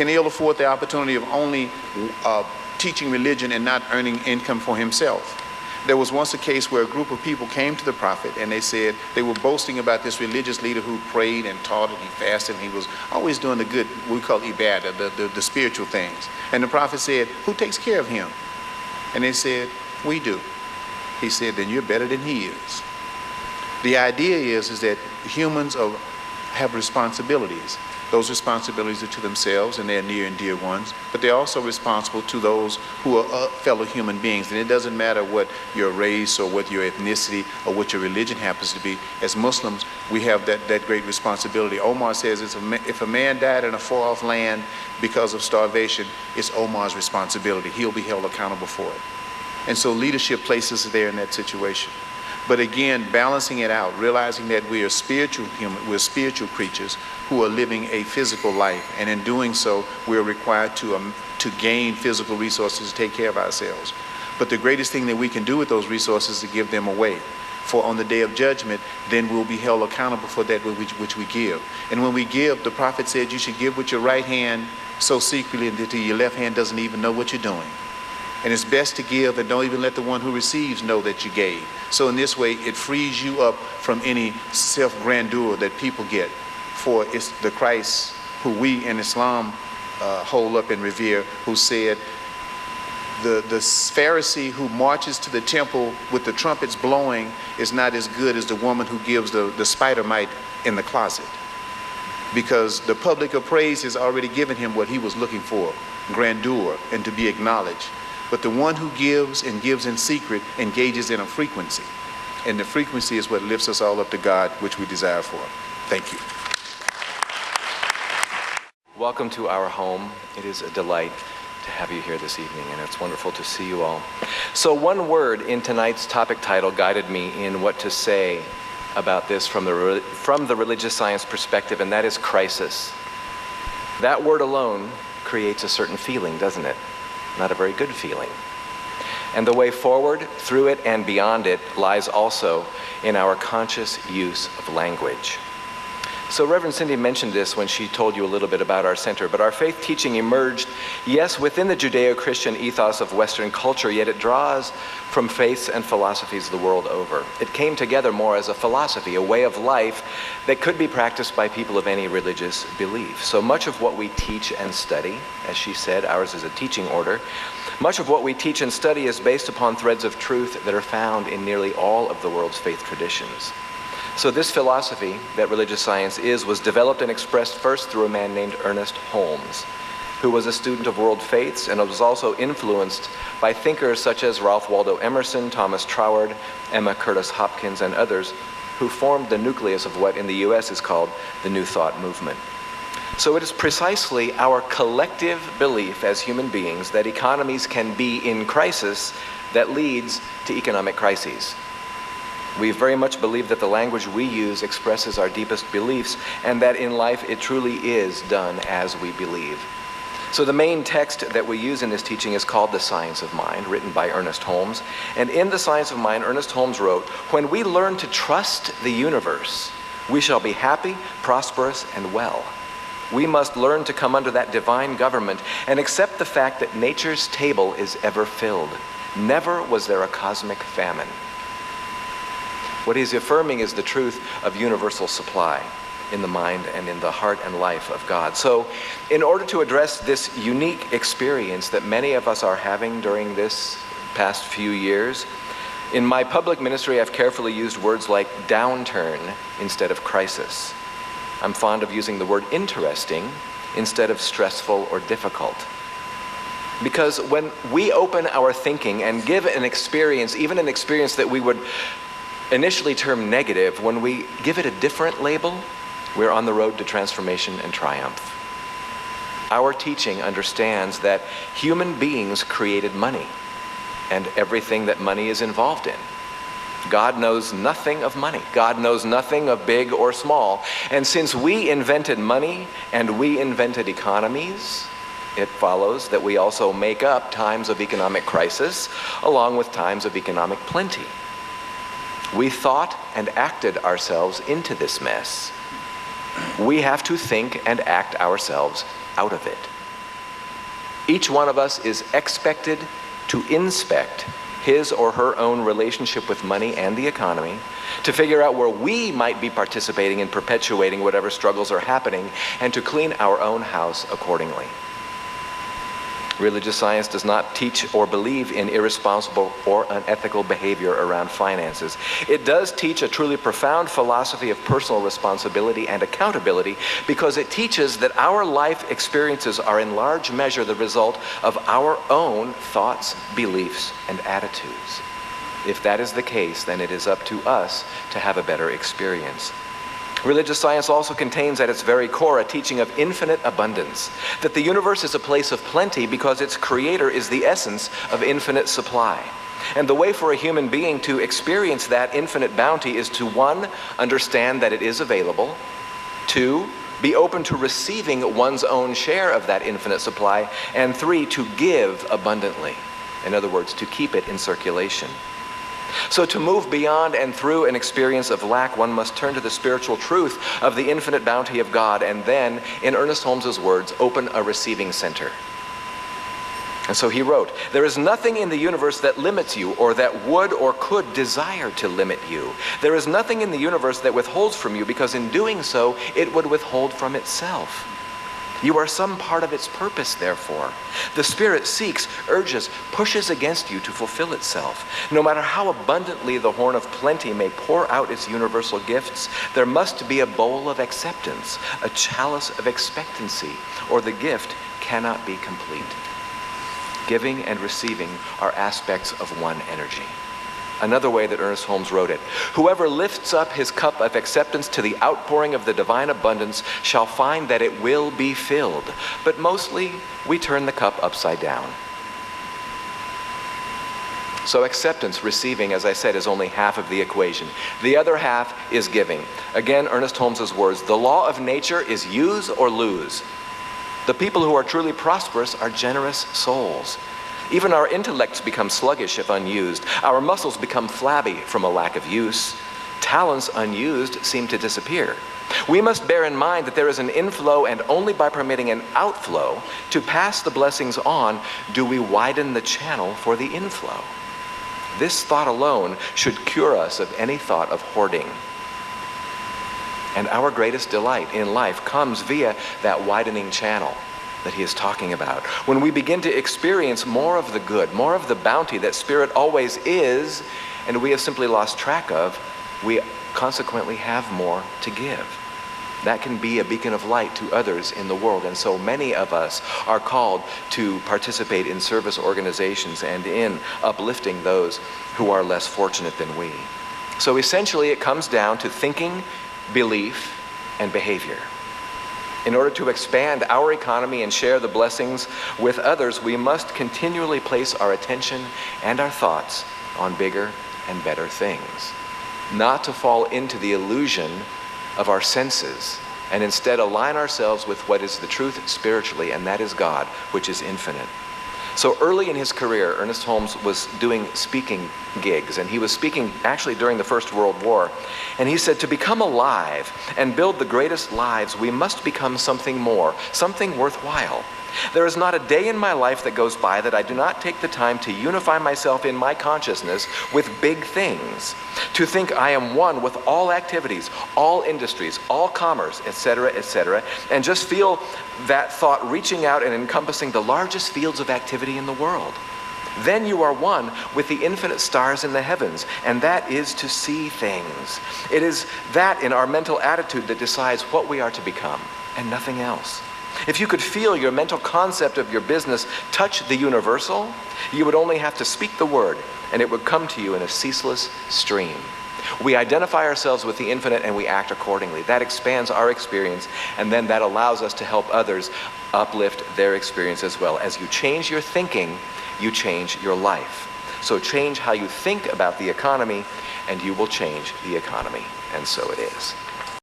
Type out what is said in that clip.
Can ill afford the opportunity of only teaching religion and not earning income for himself. There was once a case where a group of people came to the prophet and they said they were boasting about this religious leader who prayed and taught and he fasted and he was always doing the good, what we call ibadah, the spiritual things. And the prophet said, who takes care of him? And they said, we do. He said, then you're better than he is. The idea is that humans have responsibilities. Those responsibilities are to themselves and their near and dear ones, but they're also responsible to those who are fellow human beings. And it doesn't matter what your race or what your ethnicity or what your religion happens to be. As Muslims, we have that great responsibility. Omar says if a man died in a far-off land because of starvation, it's Omar's responsibility. He'll be held accountable for it. And so leadership places us there in that situation. But again, balancing it out, realizing that we are spiritual creatures who are living a physical life, and in doing so, we are required to gain physical resources to take care of ourselves. But the greatest thing that we can do with those resources is to give them away. For on the day of judgment, then we'll be held accountable for that which we give. And when we give, the prophet said you should give with your right hand so secretly that your left hand doesn't even know what you're doing. And it's best to give and don't even let the one who receives know that you gave. So in this way, it frees you up from any self-grandeur that people get. For it's the Christ who we in Islam hold up and revere, who said, the Pharisee who marches to the temple with the trumpets blowing is not as good as the woman who gives the spider mite in the closet. Because the public of praise has already given him what he was looking for, grandeur and to be acknowledged. But the one who gives and gives in secret engages in a frequency. And the frequency is what lifts us all up to God, which we desire for. Thank you. Welcome to our home. It is a delight to have you here this evening, and it's wonderful to see you all. So one word in tonight's topic title guided me in what to say about this from the religious science perspective, and that is crisis. That word alone creates a certain feeling, doesn't it? Not a very good feeling. And the way forward through it and beyond it lies also in our conscious use of language. So Reverend Cindy mentioned this when she told you a little bit about our center, but our faith teaching emerged, yes, within the Judeo-Christian ethos of Western culture, yet it draws from faiths and philosophies the world over. It came together more as a philosophy, a way of life that could be practiced by people of any religious belief. So much of what we teach and study, as she said, ours is a teaching order, much of what we teach and study is based upon threads of truth that are found in nearly all of the world's faith traditions. So this philosophy that religious science is was developed and expressed first through a man named Ernest Holmes, who was a student of world faiths and was also influenced by thinkers such as Ralph Waldo Emerson, Thomas Troward, Emma Curtis Hopkins, and others who formed the nucleus of what in the US is called the New Thought movement. So it is precisely our collective belief as human beings that economies can be in crisis that leads to economic crises. We very much believe that the language we use expresses our deepest beliefs, and that in life it truly is done as we believe. So the main text that we use in this teaching is called The Science of Mind, written by Ernest Holmes. And in The Science of Mind, Ernest Holmes wrote, "When we learn to trust the universe, we shall be happy, prosperous, and well. We must learn to come under that divine government and accept the fact that nature's table is ever filled. Never was there a cosmic famine." What he's affirming is the truth of universal supply in the mind and in the heart and life of God. So in order to address this unique experience that many of us are having during this past few years, in my public ministry I've carefully used words like downturn instead of crisis. I'm fond of using the word interesting instead of stressful or difficult. Because when we open our thinking and give an experience, even an experience that we would initially term negative, when we give it a different label, we're on the road to transformation and triumph. Our teaching understands that human beings created money and everything that money is involved in. God knows nothing of money. God knows nothing of big or small. And since we invented money and we invented economies, it follows that we also make up times of economic crisis along with times of economic plenty. We thought and acted ourselves into this mess. We have to think and act ourselves out of it. Each one of us is expected to inspect his or her own relationship with money and the economy, to figure out where we might be participating in perpetuating whatever struggles are happening, and to clean our own house accordingly. Religious science does not teach or believe in irresponsible or unethical behavior around finances. It does teach a truly profound philosophy of personal responsibility and accountability, because it teaches that our life experiences are in large measure the result of our own thoughts, beliefs, and attitudes. If that is the case, then it is up to us to have a better experience. Religious science also contains at its very core a teaching of infinite abundance, that the universe is a place of plenty because its creator is the essence of infinite supply. And the way for a human being to experience that infinite bounty is to, 1, understand that it is available, 2, be open to receiving one's own share of that infinite supply, and 3, to give abundantly. In other words, to keep it in circulation. So to move beyond and through an experience of lack, one must turn to the spiritual truth of the infinite bounty of God, and then, in Ernest Holmes's words, open a receiving center. And so he wrote, "There is nothing in the universe that limits you, or that would or could desire to limit you. There is nothing in the universe that withholds from you, because in doing so, it would withhold from itself. You are some part of its purpose, therefore. The Spirit seeks, urges, pushes against you to fulfill itself. No matter how abundantly the horn of plenty may pour out its universal gifts, there must be a bowl of acceptance, a chalice of expectancy, or the gift cannot be complete." Giving and receiving are aspects of one energy. Another way that Ernest Holmes wrote it, "Whoever lifts up his cup of acceptance to the outpouring of the divine abundance shall find that it will be filled. But mostly, we turn the cup upside down." So acceptance, receiving, as I said, is only half of the equation. The other half is giving. Again, Ernest Holmes's words, "The law of nature is use or lose. The people who are truly prosperous are generous souls. Even our intellects become sluggish if unused. Our muscles become flabby from a lack of use. Talents unused seem to disappear. We must bear in mind that there is an inflow, and only by permitting an outflow to pass the blessings on do we widen the channel for the inflow. This thought alone should cure us of any thought of hoarding. And our greatest delight in life comes via that widening channel that he is talking about. When we begin to experience more of the good, more of the bounty that Spirit always is, and we have simply lost track of, we consequently have more to give. That can be a beacon of light to others in the world. And so many of us are called to participate in service organizations and in uplifting those who are less fortunate than we. So essentially it comes down to thinking, belief, and behavior. In order to expand our economy and share the blessings with others, we must continually place our attention and our thoughts on bigger and better things. Not to fall into the illusion of our senses, and instead align ourselves with what is the truth spiritually, and that is God, which is infinite. So early in his career, Ernest Holmes was doing speaking gigs, and he was speaking actually during the First World War. And he said, "To become alive and build the greatest lives, we must become something more, something worthwhile. There is not a day in my life that goes by that I do not take the time to unify myself in my consciousness with big things, to think I am one with all activities, all industries, all commerce, etc., and just feel that thought reaching out and encompassing the largest fields of activity in the world. Then you are one with the infinite stars in the heavens, and that is to see things. It is that in our mental attitude that decides what we are to become, and nothing else. If you could feel your mental concept of your business touch the universal, you would only have to speak the word, and it would come to you in a ceaseless stream. We identify ourselves with the infinite and we act accordingly. That expands our experience, and then that allows us to help others uplift their experience as well. As you change your thinking, you change your life. So change how you think about the economy, and you will change the economy. And so it is.